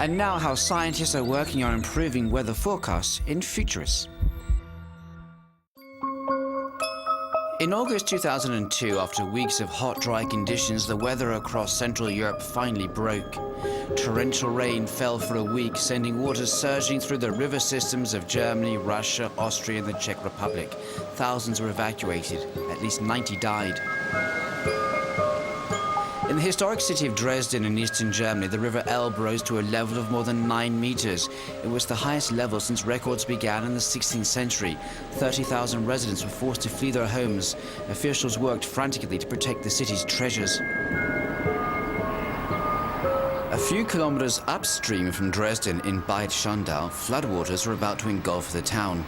And now how scientists are working on improving weather forecasts in futurists. In August 2002, after weeks of hot, dry conditions, the weather across Central Europe finally broke. Torrential rain fell for a week, sending water surging through the river systems of Germany, Russia, Austria and the Czech Republic. Thousands were evacuated. At least 90 died. In the historic city of Dresden in eastern Germany, the River Elbe rose to a level of more than 9 meters. It was the highest level since records began in the 16th century. 30,000 residents were forced to flee their homes. Officials worked frantically to protect the city's treasures. A few kilometers upstream from Dresden in Bad Schandau, floodwaters were about to engulf the town.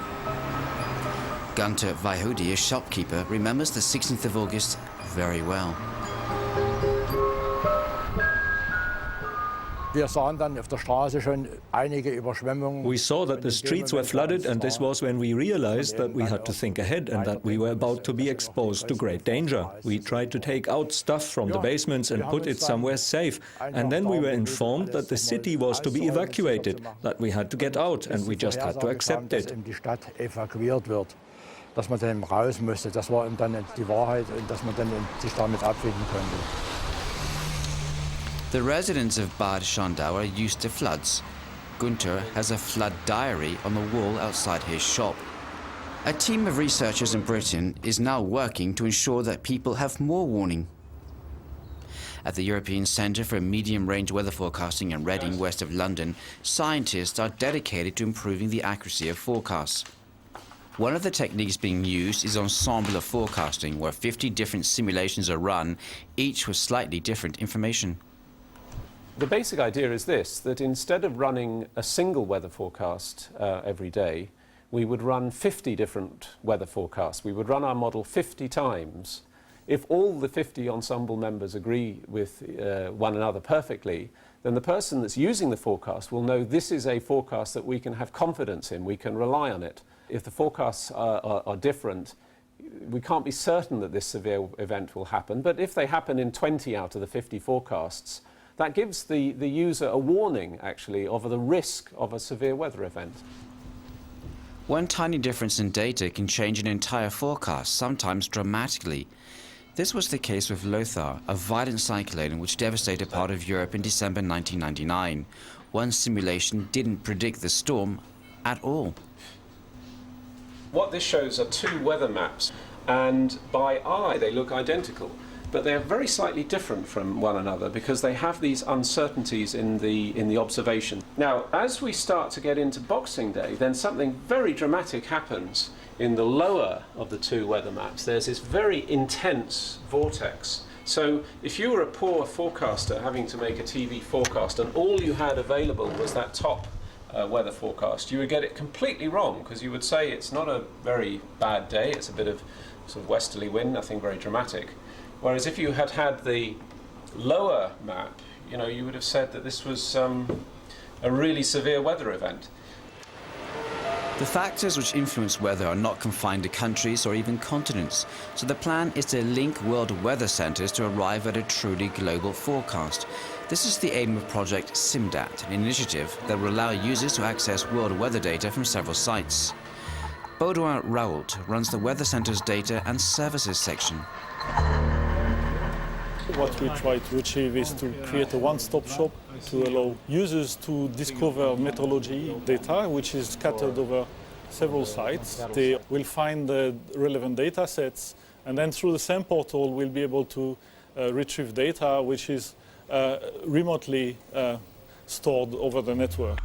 Gunter Weihudi, a shopkeeper, remembers the 16th of August very well. We saw that the streets were flooded, and this was when we realized that we had to think ahead and that we were about to be exposed to great danger. We tried to take out stuff from the basements and put it somewhere safe, and then we were informed that the city was to be evacuated, that we had to get out, and we just had to accept it. Dass man dann raus musste, das war dann die Wahrheit und dass man dann sich damit abfinden konnte. The residents of Bad Schandau are used to floods. Gunter has a flood diary on the wall outside his shop. A team of researchers in Britain is now working to ensure that people have more warning. At the European Centre for Medium-Range Weather Forecasting in Reading, west of London, scientists are dedicated to improving the accuracy of forecasts. One of the techniques being used is ensemble forecasting, where 50 different simulations are run, each with slightly different information. The basic idea is this, that instead of running a single weather forecast every day, we would run 50 different weather forecasts. We would run our model 50 times. If all the 50 ensemble members agree with one another perfectly, then the person that's using the forecast will know this is a forecast that we can have confidence in, we can rely on it. If the forecasts are different, we can't be certain that this severe event will happen, but if they happen in 20 out of the 50 forecasts, that gives the user a warning, actually, of the risk of a severe weather event. One tiny difference in data can change an entire forecast, sometimes dramatically. This was the case with Lothar, a violent cyclone which devastated part of Europe in December 1999. One simulation didn't predict the storm at all. What this shows are two weather maps, and by eye they look identical, but they are very slightly different from one another because they have these uncertainties in the observation. Now, as we start to get into Boxing Day, then something very dramatic happens. In the lower of the two weather maps, there's this very intense vortex. So if you were a poor forecaster having to make a TV forecast and all you had available was that top weather forecast, you would get it completely wrong, because you would say it's not a very bad day, it's a bit of sort of westerly wind, nothing very dramatic. Whereas if you had had the lower map, you would have said that this was a really severe weather event. The factors which influence weather are not confined to countries or even continents, so the plan is to link world weather centres to arrive at a truly global forecast. This is the aim of Project SIMDAT, an initiative that will allow users to access world weather data from several sites. Baudouin Raoult runs the Weather Centre's Data and Services section. What we try to achieve is to create a one-stop shop to allow users to discover meteorology data, which is scattered over several sites. They will find the relevant data sets, and then through the same portal we'll be able to retrieve data which is remotely stored over the network.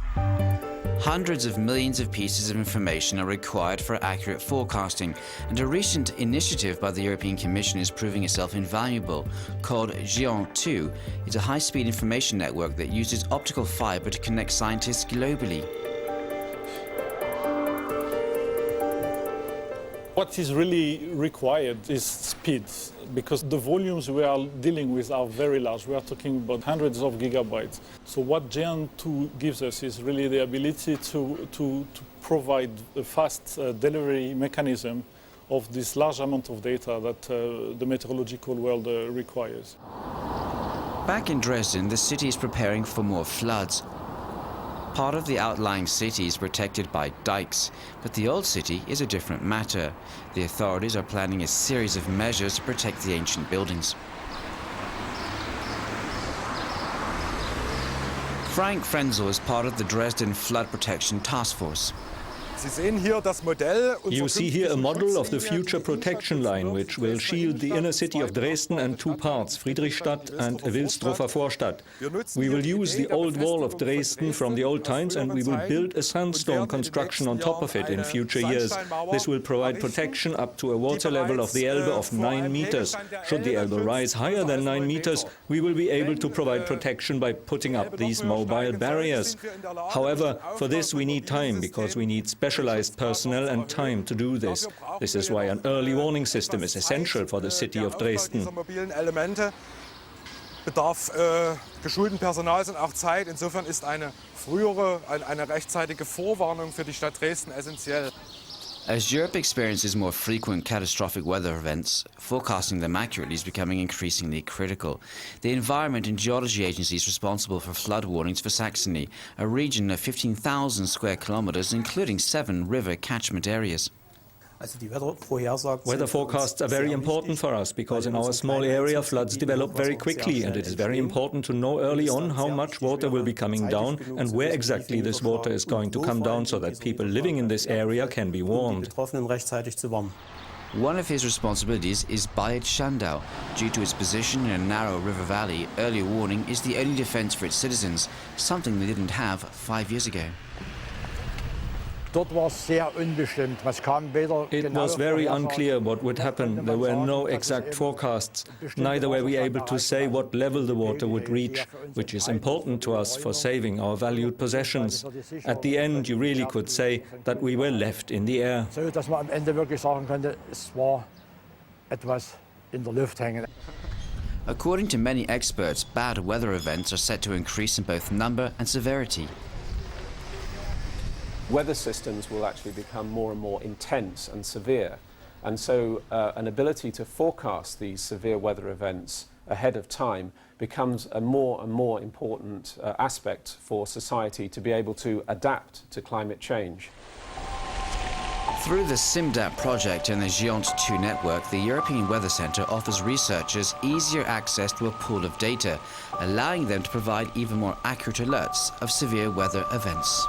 Hundreds of millions of pieces of information are required for accurate forecasting, and a recent initiative by the European Commission is proving itself invaluable. Called GEON2, it's a high-speed information network that uses optical fiber to connect scientists globally. What is really required is speed, because the volumes we are dealing with are very large. We are talking about hundreds of gigabytes. So what GEON2 gives us is really the ability to provide a fast delivery mechanism of this large amount of data that the meteorological world requires. Back in Dresden, the city is preparing for more floods. Part of the outlying city is protected by dikes, but the old city is a different matter. The authorities are planning a series of measures to protect the ancient buildings. Frank Frenzel is part of the Dresden Flood Protection Task Force. You see here a model of the future protection line, which will shield the inner city of Dresden and two parts, Friedrichstadt and Wilsdruffer Vorstadt. We will use the old wall of Dresden from the old times, and we will build a sandstone construction on top of it in future years. This will provide protection up to a water level of the Elbe of 9 meters. Should the Elbe rise higher than 9 meters, we will be able to provide protection by putting up these mobile barriers. However, for this we need time, because we need specialized personnel and time to do this. This is why an early warning system is essential for the city of Dresden. Bedarf geschulten Personals und auch Zeit. Insofern ist eine rechtzeitige Vorwarnung für die Stadt Dresden essentiell. As Europe experiences more frequent catastrophic weather events, forecasting them accurately is becoming increasingly critical. The Environment and Geology Agency is responsible for flood warnings for Saxony, a region of 15,000 square kilometers, including 7 river catchment areas. Weather forecasts are very important for us because in our small area floods develop very quickly, and it is very important to know early on how much water will be coming down and where exactly this water is going to come down so that people living in this area can be warned. One of his responsibilities is Bad Schandau. Due to its position in a narrow river valley, early warning is the only defense for its citizens, something they didn't have 5 years ago. Dort war es sehr unbestimmt. It was very unclear what would happen. There were no exact forecasts. Neither were we able to say what level the water would reach, which is important to us for saving our valued possessions. At the end, you really could say that we were left in the air. So, dass man am Ende wirklich sagen konnte, es war etwas in der Luft hängen. According to many experts, bad weather events are set to increase in both number and severity. Weather systems will actually become more and more intense and severe. And so an ability to forecast these severe weather events ahead of time becomes a more and more important aspect for society to be able to adapt to climate change. Through the SIMDAP project and the GEONT 2 network, the European Weather Centre offers researchers easier access to a pool of data, allowing them to provide even more accurate alerts of severe weather events.